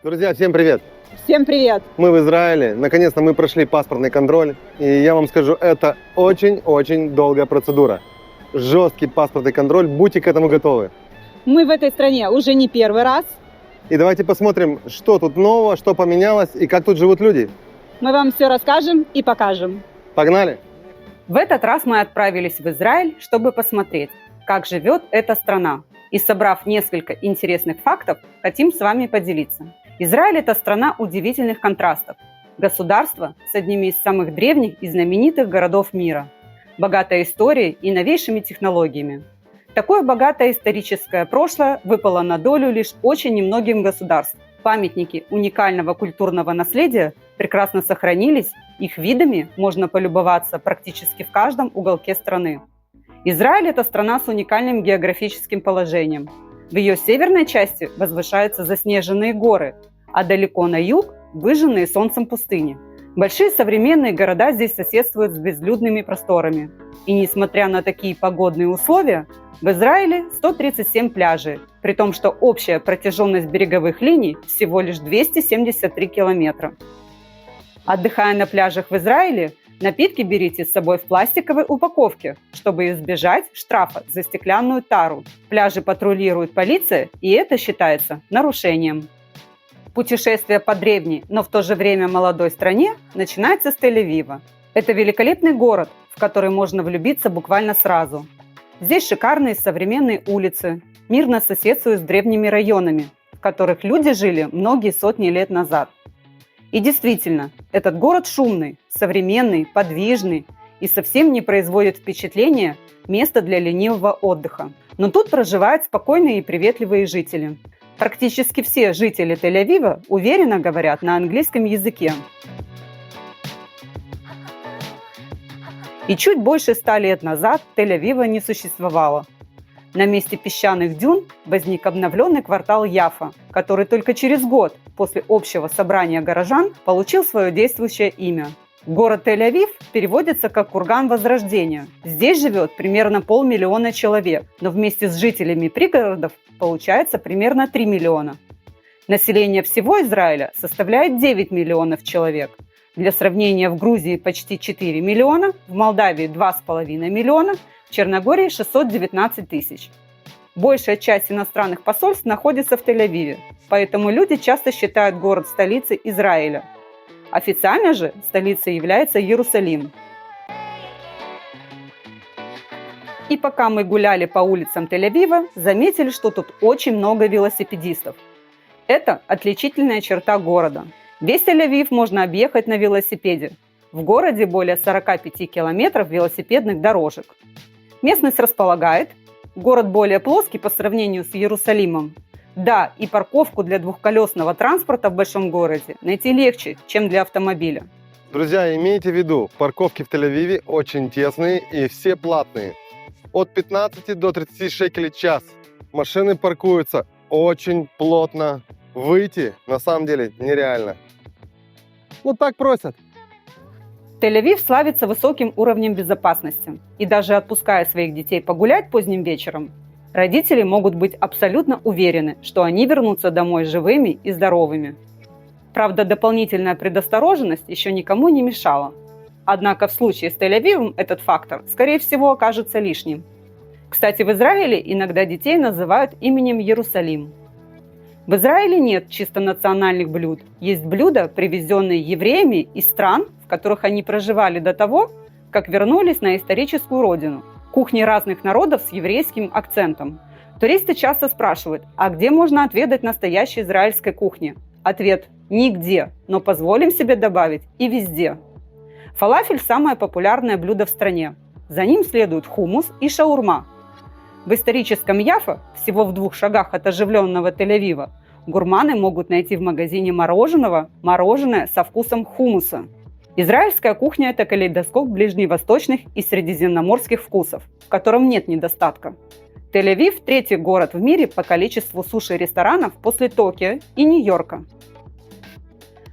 Друзья, всем привет! Всем привет! Мы в Израиле. Наконец-то мы прошли паспортный контроль. И я вам скажу, это очень-очень долгая процедура. Жесткий паспортный контроль. Будьте к этому готовы. Мы в этой стране уже не первый раз. И давайте посмотрим, что тут нового, что поменялось и как тут живут люди. Мы вам все расскажем и покажем. Погнали! В этот раз мы отправились в Израиль, чтобы посмотреть, как живет эта страна. И собрав несколько интересных фактов, хотим с вами поделиться. Израиль – это страна удивительных контрастов. Государство с одними из самых древних и знаменитых городов мира, богатой историей и новейшими технологиями. Такое богатое историческое прошлое выпало на долю лишь очень немногим государствам. Памятники уникального культурного наследия прекрасно сохранились, их видами можно полюбоваться практически в каждом уголке страны. Израиль – это страна с уникальным географическим положением. В ее северной части возвышаются заснеженные горы, а далеко на юг – выжженные солнцем пустыни. Большие современные города здесь соседствуют с безлюдными просторами. И несмотря на такие погодные условия, в Израиле 137 пляжей, при том, что общая протяженность береговых линий всего лишь 273 километра. Отдыхая на пляжах в Израиле, напитки берите с собой в пластиковой упаковке, чтобы избежать штрафа за стеклянную тару. Пляжи патрулирует полиция, и это считается нарушением. Путешествие по древней, но в то же время молодой стране начинается с Тель-Авива. Это великолепный город, в который можно влюбиться буквально сразу. Здесь шикарные современные улицы, мирно соседствуют с древними районами, в которых люди жили многие сотни лет назад. И действительно, этот город шумный, современный, подвижный и совсем не производит впечатления места для ленивого отдыха. Но тут проживают спокойные и приветливые жители. Практически все жители Тель-Авива уверенно говорят на английском языке. И чуть больше 100 лет назад Тель-Авива не существовало. На месте песчаных дюн возник обновленный квартал Яффа, который только через год после общего собрания горожан получил свое действующее имя. Город Тель-Авив переводится как «Курган Возрождения». Здесь живет примерно 500 000 человек, но вместе с жителями пригородов получается примерно 3 миллиона. Население всего Израиля составляет 9 миллионов человек. Для сравнения, в Грузии почти 4 миллиона, в Молдавии 2,5 миллиона, в Черногории 619 тысяч. Большая часть иностранных посольств находится в Тель-Авиве, поэтому люди часто считают город столицей Израиля. Официально же столицей является Иерусалим. И пока мы гуляли по улицам Тель-Авива, заметили, что тут очень много велосипедистов. Это отличительная черта города. Весь Тель-Авив можно объехать на велосипеде. В городе более 45 километров велосипедных дорожек. Местность располагает. Город более плоский по сравнению с Иерусалимом. Да, и парковку для двухколесного транспорта в большом городе найти легче, чем для автомобиля. Друзья, имейте в виду, парковки в Тель-Авиве очень тесные и все платные. От 15 до 30 шекелей в час. Машины паркуются очень плотно. Выйти на самом деле нереально. Ну так просят. Тель-Авив славится высоким уровнем безопасности. И даже отпуская своих детей погулять поздним вечером, родители могут быть абсолютно уверены, что они вернутся домой живыми и здоровыми. Правда, дополнительная предосторожность еще никому не мешала. Однако в случае с Тель-Авивом этот фактор, скорее всего, окажется лишним. Кстати, в Израиле иногда детей называют именем Иерусалим. В Израиле нет чисто национальных блюд. Есть блюда, привезенные евреями из стран, в которых они проживали до того, как вернулись на историческую родину. Кухни разных народов с еврейским акцентом. Туристы часто спрашивают, а где можно отведать настоящей израильской кухни? Ответ – нигде, но позволим себе добавить – и везде. Фалафель – самое популярное блюдо в стране. За ним следуют хумус и шаурма. В историческом Яффа, всего в 2 шагах от оживленного Тель-Авива, гурманы могут найти в магазине мороженое со вкусом хумуса. Израильская кухня – это калейдоскоп ближневосточных и средиземноморских вкусов, в котором нет недостатка. Тель-Авив – 3-й город в мире по количеству суши-ресторанов после Токио и Нью-Йорка.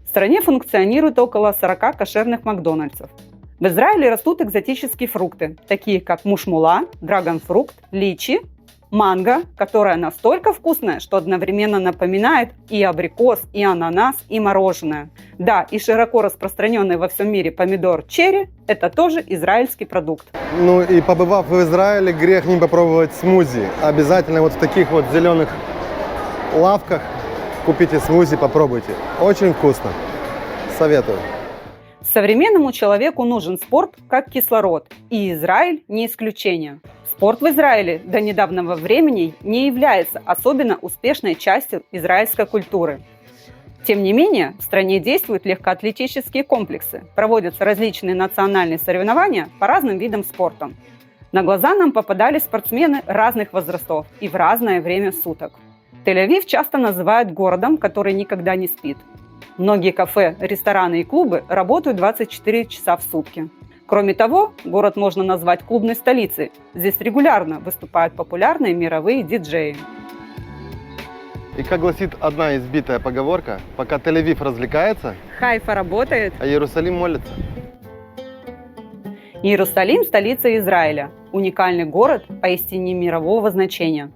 В стране функционирует около 40 кошерных Макдональдсов. В Израиле растут экзотические фрукты, такие как мушмула, драгонфрукт, личи Манго, которая настолько вкусная, что одновременно напоминает и абрикос, и ананас, и мороженое. Да, и широко распространенный во всем мире помидор черри – это тоже израильский продукт. Ну и побывав в Израиле, грех не попробовать смузи. Обязательно вот в таких вот зеленых лавках купите смузи, попробуйте. Очень вкусно. Советую. Современному человеку нужен спорт как кислород, и Израиль не исключение. Спорт в Израиле до недавнего времени не является особенно успешной частью израильской культуры. Тем не менее, в стране действуют легкоатлетические комплексы, проводятся различные национальные соревнования по разным видам спорта. На глаза нам попадались спортсмены разных возрастов и в разное время суток. Тель-Авив часто называют городом, который никогда не спит. Многие кафе, рестораны и клубы работают 24 часа в сутки. Кроме того, город можно назвать клубной столицей. Здесь регулярно выступают популярные мировые диджеи. И как гласит одна избитая поговорка, пока Тель-Авив развлекается, Хайфа работает. а Иерусалим молится. Иерусалим – столица Израиля. Уникальный город поистине мирового значения.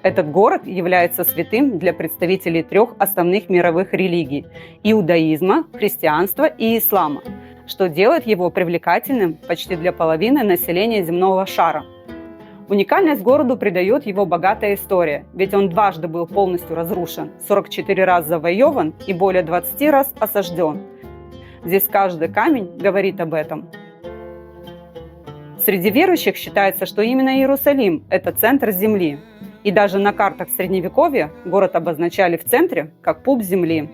Этот город является святым для представителей трех основных мировых религий – иудаизма, христианства и ислама, что делает его привлекательным почти для половины населения земного шара. Уникальность городу придает его богатая история, ведь он дважды был полностью разрушен, 44 раза завоеван и более 20 раз осажден. Здесь каждый камень говорит об этом. Среди верующих считается, что именно Иерусалим – это центр земли. И даже на картах Средневековья город обозначали в центре как пуп земли.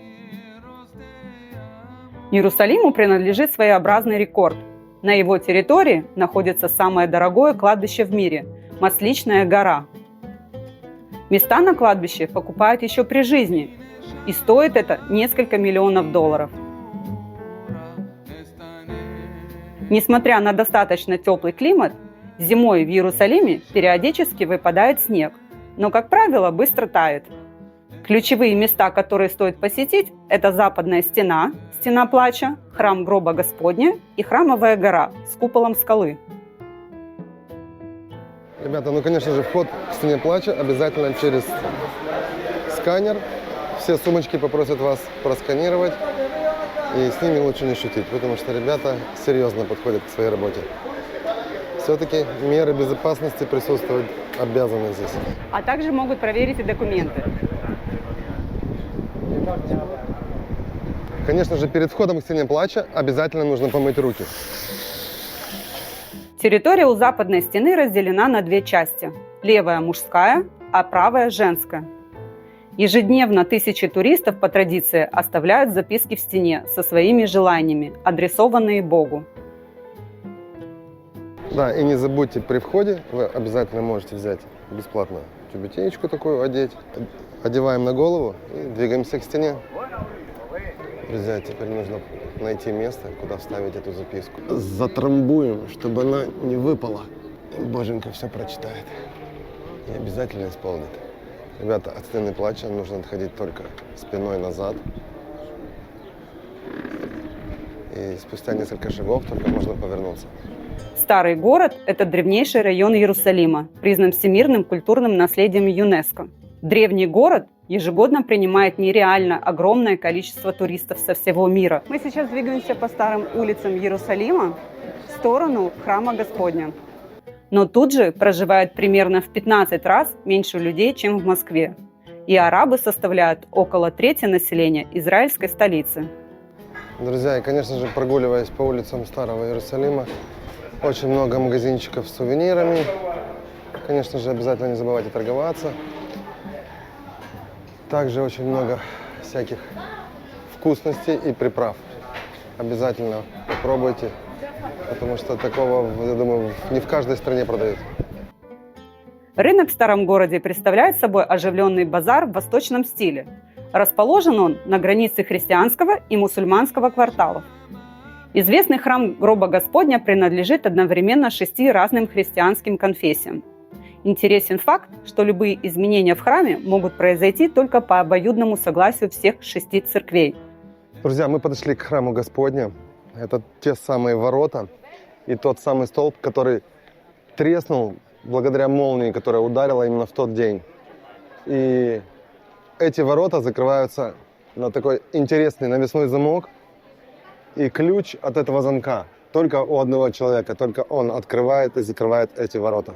Иерусалиму принадлежит своеобразный рекорд. На его территории находится самое дорогое кладбище в мире – Масличная гора. Места на кладбище покупают еще при жизни, и стоит это несколько миллионов долларов. Несмотря на достаточно теплый климат, зимой в Иерусалиме периодически выпадает снег, но, как правило, быстро тает. Ключевые места, которые стоит посетить, это Западная стена, Стена плача, храм гроба Господня и Храмовая гора с куполом скалы. Ребята, ну, конечно же, вход к Стене плача обязательно через сканер. Все сумочки попросят вас просканировать, и с ними лучше не шутить, потому что ребята серьезно подходят к своей работе. Все-таки меры безопасности присутствуют обязаны здесь. А также могут проверить и документы. Конечно же, перед входом к Стене плача обязательно нужно помыть руки. Территория у Западной стены разделена на две части. Левая мужская, а правая женская. Ежедневно тысячи туристов по традиции оставляют записки в стене со своими желаниями, адресованные Богу. Да, и не забудьте, при входе вы обязательно можете взять бесплатно тюбетеечку такую одеть. Одеваем на голову и двигаемся к стене. Друзья, теперь нужно найти место, куда вставить эту записку. Затрамбуем, чтобы она не выпала. И Боженька все прочитает. И обязательно исполнит. Ребята, от Стены плача нужно отходить только спиной назад. И спустя несколько шагов только можно повернуться. Старый город – это древнейший район Иерусалима, признан всемирным культурным наследием ЮНЕСКо. Древний город ежегодно принимает нереально огромное количество туристов со всего мира. Мы сейчас двигаемся по старым улицам Иерусалима в сторону Храма Господня. Но тут же проживает примерно в 15 раз меньше людей, чем в Москве. И арабы составляют около трети населения израильской столицы. Друзья, и, конечно же, прогуливаясь по улицам Старого Иерусалима, очень много магазинчиков с сувенирами. Конечно же, обязательно не забывайте торговаться. Также очень много всяких вкусностей и приправ. Обязательно попробуйте, потому что такого, я думаю, не в каждой стране продают. Рынок в старом городе представляет собой оживленный базар в восточном стиле. Расположен он на границе христианского и мусульманского кварталов. Известный храм гроба Господня принадлежит одновременно 6 разным христианским конфессиям. Интересен факт, что любые изменения в храме могут произойти только по обоюдному согласию всех 6 церквей. Друзья, мы подошли к храму Господня. Это те самые ворота и тот самый столб, который треснул благодаря молнии, которая ударила именно в тот день. И эти ворота закрываются на такой интересный навесной замок. И ключ от этого замка только у одного человека, только он открывает и закрывает эти ворота.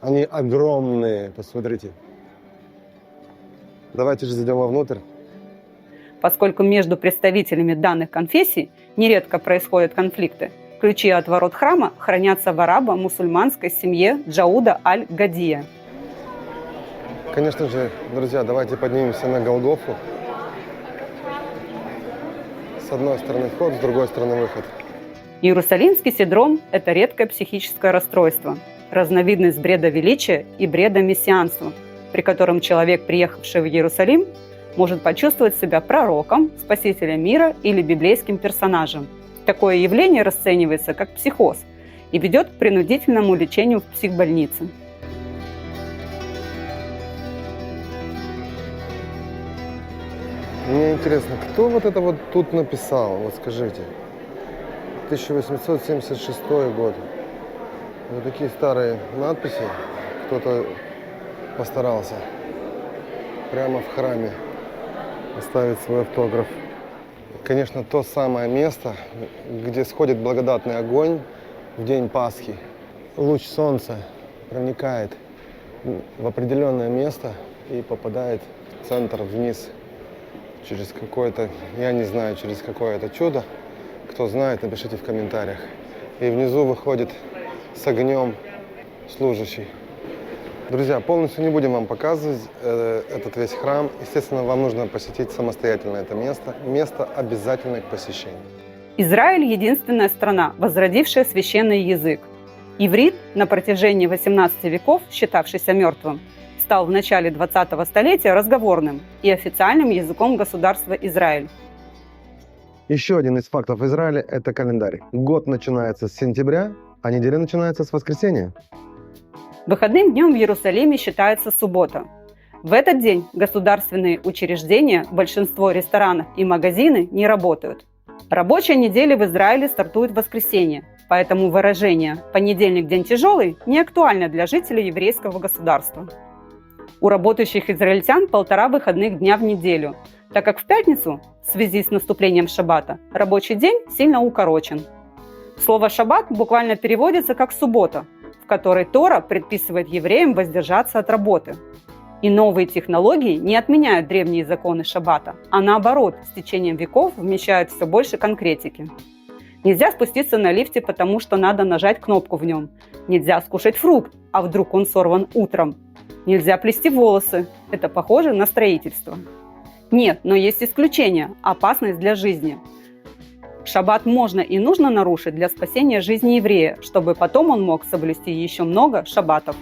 Они огромные, посмотрите. Давайте же зайдем вовнутрь. Поскольку между представителями данных конфессий нередко происходят конфликты, ключи от ворот храма хранятся в арабо-мусульманской семье Джауда аль-Гадия. Конечно же, друзья, давайте поднимемся на Голгофу. С одной стороны вход, с другой стороны выход. Иерусалимский синдром – это редкое психическое расстройство, разновидность бреда величия и бреда мессианства, при котором человек, приехавший в Иерусалим, может почувствовать себя пророком, спасителем мира или библейским персонажем. Такое явление расценивается как психоз и ведет к принудительному лечению в психбольнице. Мне интересно, кто вот это вот тут написал? Вот скажите. 1876 год. Вот такие старые надписи. Кто-то постарался прямо в храме оставить свой автограф. Конечно, то самое место, где сходит благодатный огонь в день Пасхи. Луч солнца проникает в определенное место и попадает в центр вниз через какое-то, я не знаю, через какое это чудо. Кто знает, напишите в комментариях. И внизу выходит с огнем служащий. Друзья, полностью не будем вам показывать этот весь храм. Естественно, вам нужно посетить самостоятельно это место. Место обязательно к посещению. Израиль – единственная страна, возродившая священный язык. Иврит, на протяжении 18 веков считавшийся мертвым, стал в начале 20-го столетия разговорным и официальным языком государства Израиль. Еще один из фактов Израиля – это календарь. Год начинается с сентября, а неделя начинается с воскресенья. Выходным днем в Иерусалиме считается суббота. В этот день государственные учреждения, большинство ресторанов и магазины не работают. Рабочая неделя в Израиле стартует в воскресенье, поэтому выражение «понедельник – день тяжелый» не актуально для жителей еврейского государства. У работающих израильтян 1,5 выходных дня в неделю, так как в пятницу, в связи с наступлением шаббата, рабочий день сильно укорочен. Слово «шаббат» буквально переводится как «суббота», в которой Тора предписывает евреям воздержаться от работы. И новые технологии не отменяют древние законы шаббата, а наоборот, с течением веков вмещают все больше конкретики. Нельзя спуститься на лифте, потому что надо нажать кнопку в нем. Нельзя скушать фрукт, а вдруг он сорван утром. Нельзя плести волосы, это похоже на строительство. Нет, но есть исключение – опасность для жизни. Шаббат можно и нужно нарушить для спасения жизни еврея, чтобы потом он мог соблюсти еще много шаббатов.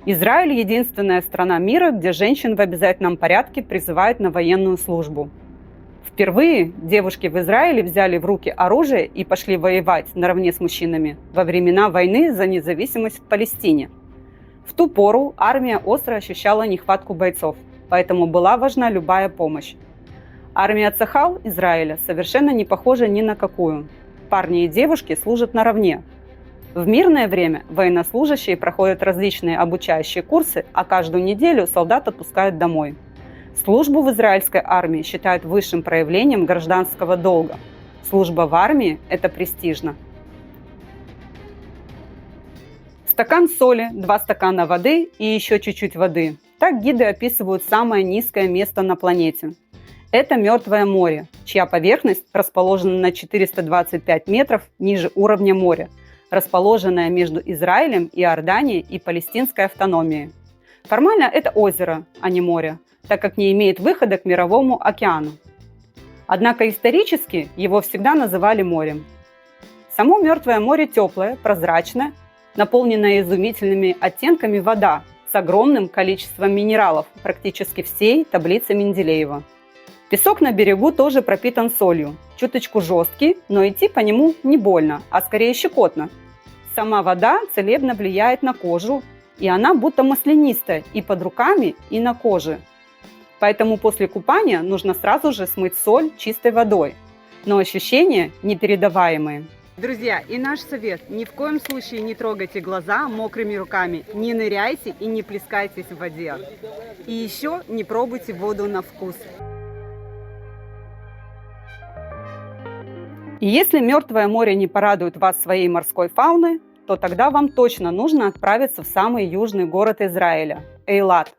Израиль – единственная страна мира, где женщин в обязательном порядке призывают на военную службу. Впервые девушки в Израиле взяли в руки оружие и пошли воевать наравне с мужчинами во времена войны за независимость в Палестине. В ту пору армия остро ощущала нехватку бойцов, поэтому была важна любая помощь. Армия Цахал Израиля совершенно не похожа ни на какую. Парни и девушки служат наравне. В мирное время военнослужащие проходят различные обучающие курсы, а каждую неделю солдат отпускают домой. Службу в израильской армии считают высшим проявлением гражданского долга. Служба в армии – это престижно. Стакан соли, 2 стакана воды и еще чуть-чуть воды. Так гиды описывают самое низкое место на планете. Это Мертвое море, чья поверхность расположена на 425 метров ниже уровня моря, расположенная между Израилем, Иорданией и Палестинской автономией. Формально это озеро, а не море, так как не имеет выхода к Мировому океану. Однако исторически его всегда называли морем. Само Мертвое море теплое, прозрачное, наполненная изумительными оттенками вода с огромным количеством минералов, практически всей таблицы Менделеева. Песок на берегу тоже пропитан солью, чуточку жесткий, но идти по нему не больно, а скорее щекотно. Сама вода целебно влияет на кожу, и она будто маслянистая и под руками, и на коже. Поэтому после купания нужно сразу же смыть соль чистой водой. но ощущения непередаваемые. Друзья, и наш совет: ни в коем случае не трогайте глаза мокрыми руками, не ныряйте и не плескайтесь в воде. И еще не пробуйте воду на вкус. И если Мертвое море не порадует вас своей морской фауной, то тогда вам точно нужно отправиться в самый южный город Израиля – Эйлат.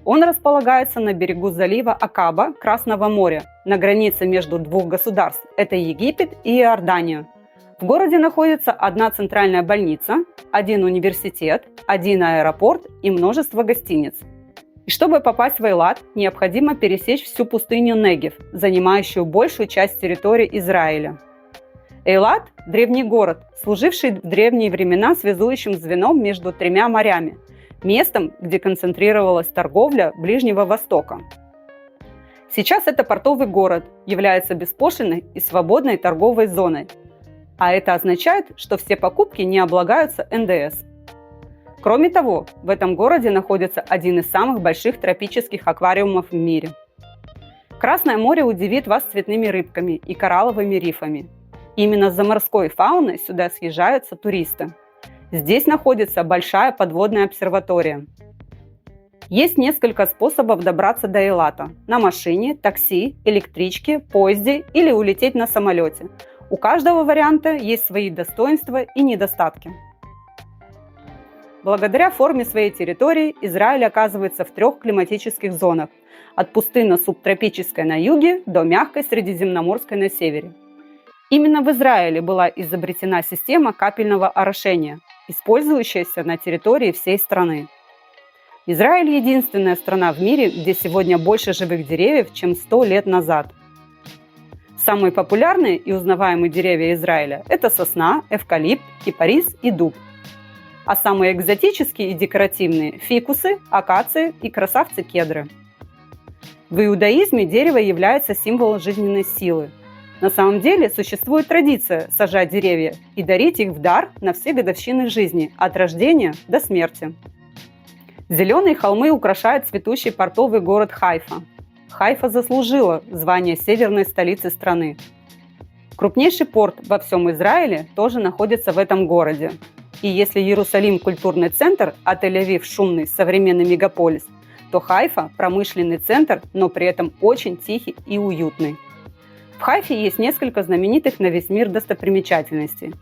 Он располагается на берегу залива Акаба Красного моря, на границе между двух государств – это Египет и Иордания. В городе находится одна центральная больница, один университет, один аэропорт и множество гостиниц. И чтобы попасть в Эйлат, необходимо пересечь всю пустыню Негев, занимающую большую часть территории Израиля. Эйлат – древний город, служивший в древние времена связующим звеном между тремя морями, местом, где концентрировалась торговля Ближнего Востока. Сейчас это портовый город, является беспошлинной и свободной торговой зоной, а это означает, что все покупки не облагаются НДС. Кроме того, в этом городе находится один из самых больших тропических аквариумов в мире. Красное море удивит вас цветными рыбками и коралловыми рифами. Именно за морской фауной сюда съезжаются туристы. Здесь находится большая подводная обсерватория. Есть несколько способов добраться до Эйлата – на машине, такси, электричке, поезде или улететь на самолете. У каждого варианта есть свои достоинства и недостатки. Благодаря форме своей территории Израиль оказывается в 3 климатических зонах – от пустынно-субтропической на юге до мягкой средиземноморской на севере. Именно в Израиле была изобретена система капельного орошения, использующаяся на территории всей страны. Израиль – единственная страна в мире, где сегодня больше живых деревьев, чем 100 лет назад. Самые популярные и узнаваемые деревья Израиля – это сосна, эвкалипт, кипарис и дуб. А самые экзотические и декоративные – фикусы, акации и красавцы-кедры. В иудаизме дерево является символом жизненной силы. На самом деле существует традиция сажать деревья и дарить их в дар на все годовщины жизни, от рождения до смерти. Зеленые холмы украшают цветущий портовый город Хайфа. Хайфа заслужила звание северной столицы страны. Крупнейший порт во всем Израиле тоже находится в этом городе. И если Иерусалим – культурный центр, а Тель-Авив – шумный современный мегаполис, то Хайфа – промышленный центр, но при этом очень тихий и уютный. В Хайфе есть несколько знаменитых на весь мир достопримечательностей.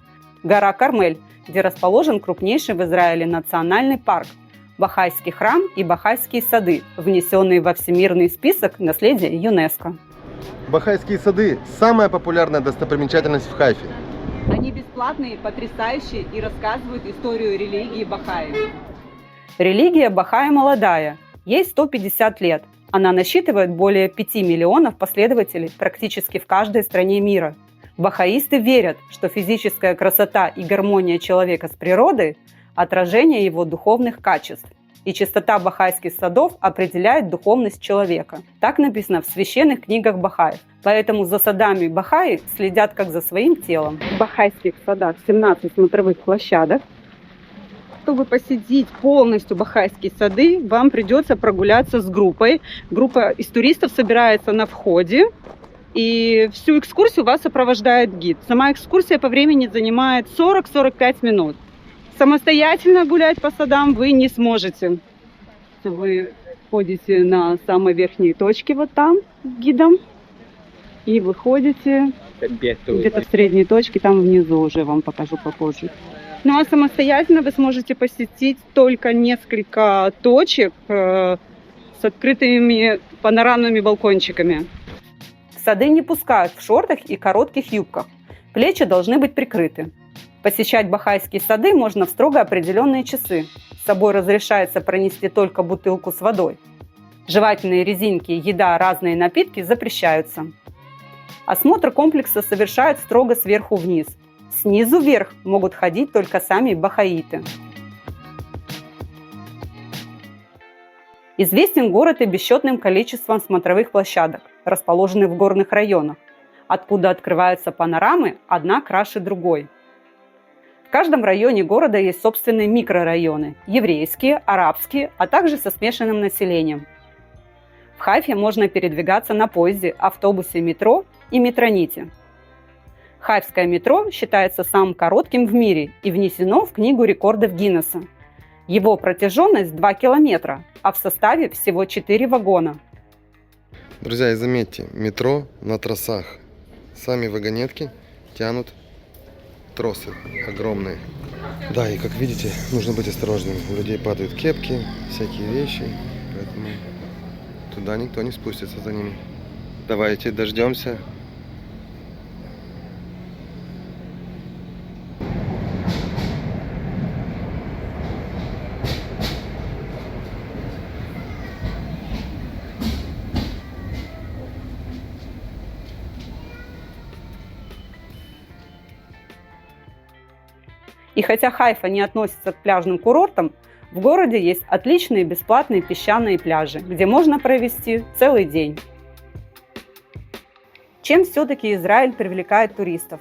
Гора Кармель, где расположен крупнейший в Израиле национальный парк, Бахайский храм и Бахайские сады, внесенные во Всемирный список наследия ЮНЕСКО. Бахайские сады – самая популярная достопримечательность в Хайфе. Они бесплатные, потрясающие и рассказывают историю религии Бахаи. Религия Бахаи молодая, ей 150 лет. Она насчитывает более 5 миллионов последователей практически в каждой стране мира. Бахаисты верят, что физическая красота и гармония человека с природой – отражение его духовных качеств. И чистота бахайских садов определяет духовность человека. Так написано в священных книгах бахаев. Поэтому за садами бахаи следят как за своим телом. В бахайских садах 17 смотровых площадок. Чтобы посетить полностью бахайские сады, вам придется прогуляться с группой. Группа из туристов собирается на входе. И всю экскурсию вас сопровождает гид. Сама экскурсия по времени занимает 40-45 минут. Самостоятельно гулять по садам вы не сможете. Вы ходите на самой верхней точке вот там с гидом и выходите где-то в средней точке, там внизу уже вам покажу попозже. Ну а самостоятельно вы сможете посетить только несколько точек с открытыми панорамными балкончиками. В сады не пускают в шортах и коротких юбках. Плечи должны быть прикрыты. Посещать бахайские сады можно в строго определенные часы. С собой разрешается пронести только бутылку с водой. Жевательные резинки, еда, разные напитки запрещаются. Осмотр комплекса совершают строго сверху вниз. Снизу вверх могут ходить только сами бахаиты. Известен город и бесчетным количеством смотровых площадок, расположенных в горных районах, откуда открываются панорамы одна краше другой. В каждом районе города есть собственные микрорайоны – еврейские, арабские, а также со смешанным населением. В Хайфе можно передвигаться на поезде, автобусе, метро и метроните. Хайфское метро считается самым коротким в мире и внесено в Книгу рекордов Гиннесса. Его протяженность 2 километра, а в составе всего 4 вагона. Друзья, и заметьте, метро на тросах. Сами вагонетки тянут тросы огромные. Да, и как видите, нужно быть осторожным. У людей падают кепки, всякие вещи, поэтому туда никто не спустится за ними. Давайте дождемся. И хотя Хайфа не относится к пляжным курортам, в городе есть отличные бесплатные песчаные пляжи, где можно провести целый день. Чем все-таки Израиль привлекает туристов?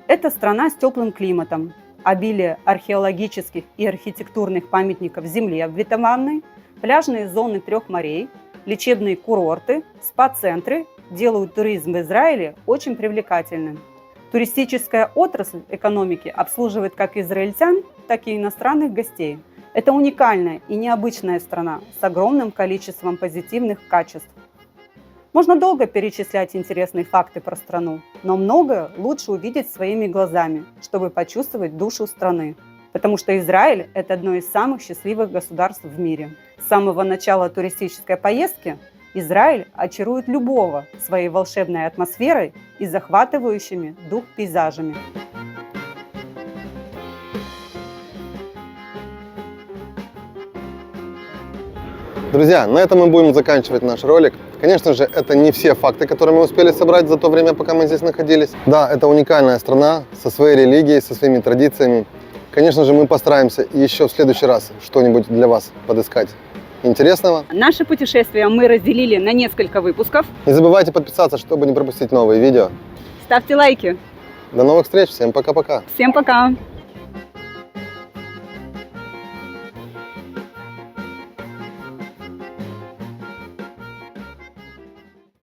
Это страна с теплым климатом, обилие археологических и архитектурных памятников земли обетованной, пляжные зоны 3 морей, лечебные курорты, спа-центры делают туризм в Израиле очень привлекательным. Туристическая отрасль экономики обслуживает как израильтян, так и иностранных гостей. Это уникальная и необычная страна с огромным количеством позитивных качеств. Можно долго перечислять интересные факты про страну, но многое лучше увидеть своими глазами, чтобы почувствовать душу страны. Потому что Израиль – это одно из самых счастливых государств в мире. С самого начала туристической поездки Израиль очарует любого своей волшебной атмосферой и захватывающими дух пейзажами. Друзья, на этом мы будем заканчивать наш ролик. Конечно же, это не все факты, которые мы успели собрать за то время, пока мы здесь находились. Да, это уникальная страна со своей религией, со своими традициями. Конечно же, мы постараемся еще в следующий раз что-нибудь для вас подыскать интересного. Наше путешествие мы разделили на несколько выпусков. Не забывайте подписаться, чтобы не пропустить новые видео. Ставьте лайки. До новых встреч, всем пока-пока. Всем пока!